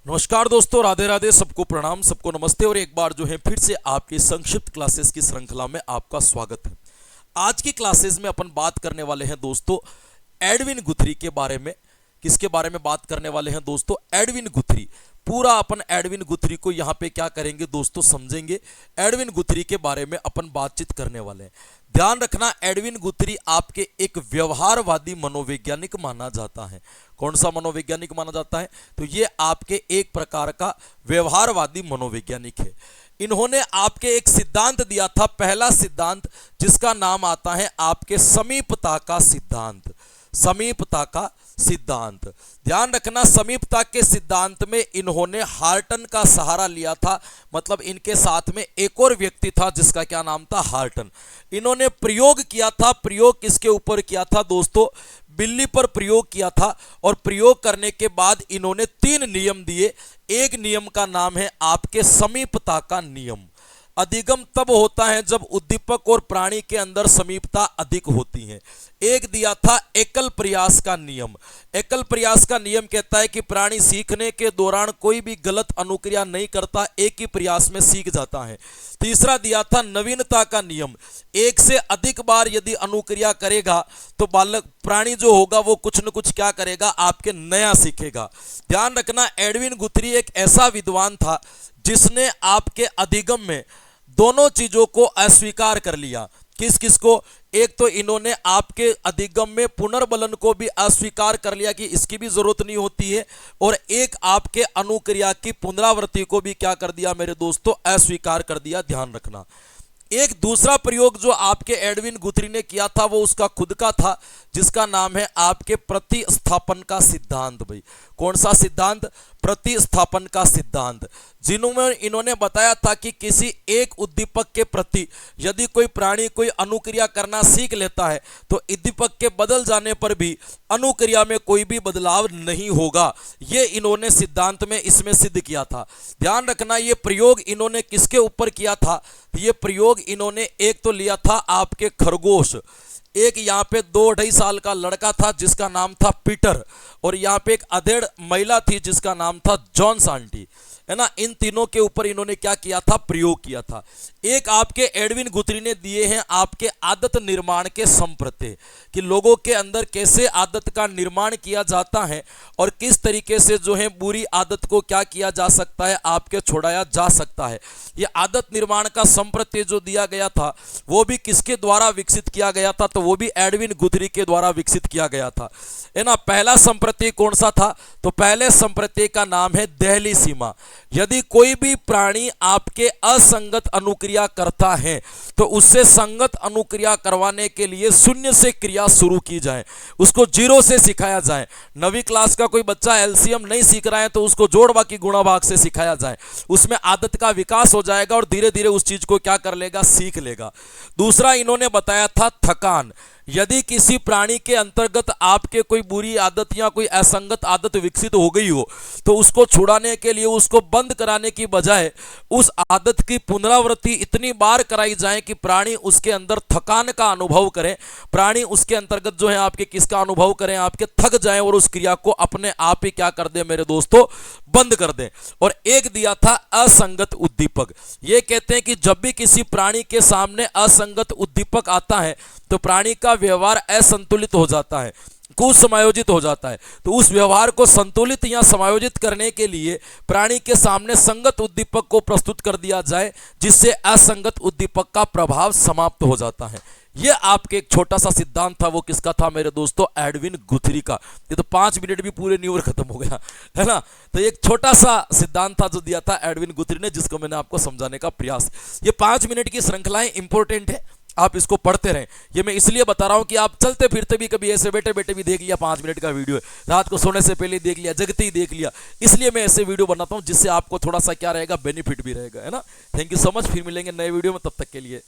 नमस्कार दोस्तों, राधे राधे, सबको प्रणाम, सबको नमस्ते। और एक बार जो है फिर से आपकी संक्षिप्त क्लासेस की श्रृंखला में आपका स्वागत है। आज की क्लासेस में अपन बात करने वाले हैं दोस्तों एडविन गुथरी के बारे में। किसके बारे में बात करने वाले हैं दोस्तों? एडविन गुथरी। पूरा अपन एडविन गुथरी को यहाँ पे क्या करेंगे दोस्तों, समझेंगे। एडविन गुथरी के बारे में अपन बातचीत करने वाले हैं। ध्यान रखना, एडविन गुथरी आपके एक व्यवहारवादी मनोवैज्ञानिक माना जाता है। कौन सा मनोवैज्ञानिक माना जाता है? तो ये आपके एक प्रकार का व्यवहारवादी मनोवैज्ञानिक है। इन्होंने आपके एक सिद्धांत दिया था, पहला सिद्धांत, जिसका नाम आता है आपके समीपता का सिद्धांत। समीपता का सिद्धांत। ध्यान रखना, समीपता के सिद्धांत में इन्होंने हार्टन का सहारा लिया था। मतलब इनके साथ में एक और व्यक्ति था जिसका क्या नाम था? हार्टन। इन्होंने प्रयोग किया था। प्रयोग किसके ऊपर किया था दोस्तों? बिल्ली पर प्रयोग किया था। और प्रयोग करने के बाद इन्होंने 3 नियम दिए। एक नियम का नाम है आपके समीपता का नियम। अधिगम तब होता है जब उद्दीपक और प्राणी के अंदर समीपता अधिक होती है। एक दिया था एकल प्रयास का नियम। एकल प्रयास का नियम कहता है कि प्राणी सीखने के दौरान कोई भी गलत अनुक्रिया नहीं करता, एक ही प्रयास में सीख जाता है। तीसरा दिया था नवीनता का नियम। एक से अधिक बार यदि अनुक्रिया करेगा तो बालक प्राणी जो होगा वो कुछ न कुछ क्या करेगा, आपके नया सीखेगा। ध्यान रखना, एडविन गुथरी एक ऐसा विद्वान था जिसने आपके अधिगम में दोनों चीजों को अस्वीकार कर लिया। किस किस को? एक तो इन्होंने आपके अधिगम में पुनर्बलन को भी अस्वीकार कर लिया कि इसकी भी जरूरत नहीं होती है, और एक आपके अनुक्रिया की पुनरावृत्ति को भी क्या कर दिया मेरे दोस्तों? अस्वीकार कर दिया। ध्यान रखना, एक दूसरा प्रयोग जो आपके एडविन गुथरी ने किया था वो उसका खुद का था, जिसका नाम है आपके प्रतिस्थापन का सिद्धांत। भाई कौन सा सिद्धांत? प्रतिस्थापन का सिद्धांत। जिन्होंने इन्होंने बताया था कि किसी एक उद्दीपक के प्रति यदि कोई प्राणी कोई अनुक्रिया करना सीख लेता है तो उद्दीपक के बदल जाने पर भी अनुक्रिया में कोई भी बदलाव नहीं होगा। ये इन्होंने सिद्धांत में इसमें सिद्ध किया था। ध्यान रखना, ये प्रयोग इन्होंने किसके ऊपर किया था? ये प्रयोग इन्होंने एक तो लिया था आपके खरगोश। एक यहाँ पे 2-2.5 साल का लड़का था जिसका नाम था पीटर, और यहाँ पे एक अधेड़ महिला थी जिसका नाम था जॉन्स आंटी, है ना। इन तीनों के ऊपर इन्होंने क्या किया था? प्रयोग किया था। एक आपके एडविन गुथरी ने दिए हैं आपके आदत निर्माण के संप्रत्यय, कि लोगों के अंदर कैसे आदत का निर्माण किया जाता है और किस तरीके से जो है बुरी आदत को क्या किया जा सकता है, आपके छोड़ाया जा सकता है। ये आदत निर्माण का संप्रत्यय जो दिया गया था वो भी किसके द्वारा विकसित किया गया था? तो वो भी एडविन गुथरी के द्वारा विकसित किया गया था, है ना। पहला संप्रत्यय कौन सा था? तो पहले संप्रत्यय का नाम है देहली सीमा। यदि कोई भी प्राणी आपके असंगत अनुक्रिया करता है तो उससे संगत अनुक्रिया करवाने के लिए शून्य से क्रिया शुरू की जाए, उसको 0 से सिखाया जाए। नवी क्लास का कोई बच्चा एलसीएम नहीं सीख रहा है तो उसको जोड़ बाकी गुणा भाग से सिखाया जाए, उसमें आदत का विकास हो जाएगा और धीरे धीरे उस चीज को क्या कर लेगा? सीख लेगा। दूसरा इन्होंने बताया था थकान। यदि किसी प्राणी के अंतर्गत आपके कोई बुरी आदत या कोई असंगत आदत विकसित हो गई हो तो उसको छुड़ाने के लिए, उसको बंद कराने की बजाय उस आदत की पुनरावृत्ति इतनी बार कराई जाए कि प्राणी उसके अंदर थकान का अनुभव करें, प्राणी उसके अंतर्गत जो है आपके किसका अनुभव करें? आपके थक जाएं और उस क्रिया को अपने आप ही क्या कर दे मेरे दोस्तों? बंद कर दें। और एक दिया था असंगत उद्दीपक। ये कहते हैं कि जब भी किसी प्राणी के सामने असंगत उद्दीपक आता है तो प्राणी का व्यवहार असंतुलित हो जाता है, कुसमायोजित हो जाता है। तो उस व्यवहार को संतुलित या समायोजित करने के लिए प्राणी के सामने संगत उद्दीपक को प्रस्तुत कर दिया जाए, जिससे असंगत उद्दीपक का प्रभाव समाप्त हो जाता है। यह आपके एक छोटा सा सिद्धांत था। वो किसका था मेरे दोस्तों? एडविन गुथरी का। ये तो 5 मिनट भी पूरे नहीं और खत्म हो गया, है ना। तो एक छोटा सा सिद्धांत था जो दिया था एडविन गुथरी ने, जिसको मैंने आपको समझाने का प्रयास। ये 5 मिनट की श्रृंखलाएं इंपॉर्टेंट है, आप इसको पढ़ते रहें। ये मैं इसलिए बता रहा हूं कि आप चलते फिरते भी कभी ऐसे बैठे बैठे भी देख लिया 5 मिनट का वीडियो है, रात को सोने से पहले देख लिया, जगते ही देख लिया, इसलिए मैं ऐसे वीडियो बनाता हूं जिससे आपको थोड़ा सा क्या रहेगा? बेनिफिट भी रहेगा, है ना। Thank you so much. फिर मिलेंगे नए वीडियो में, तब तक के लिए।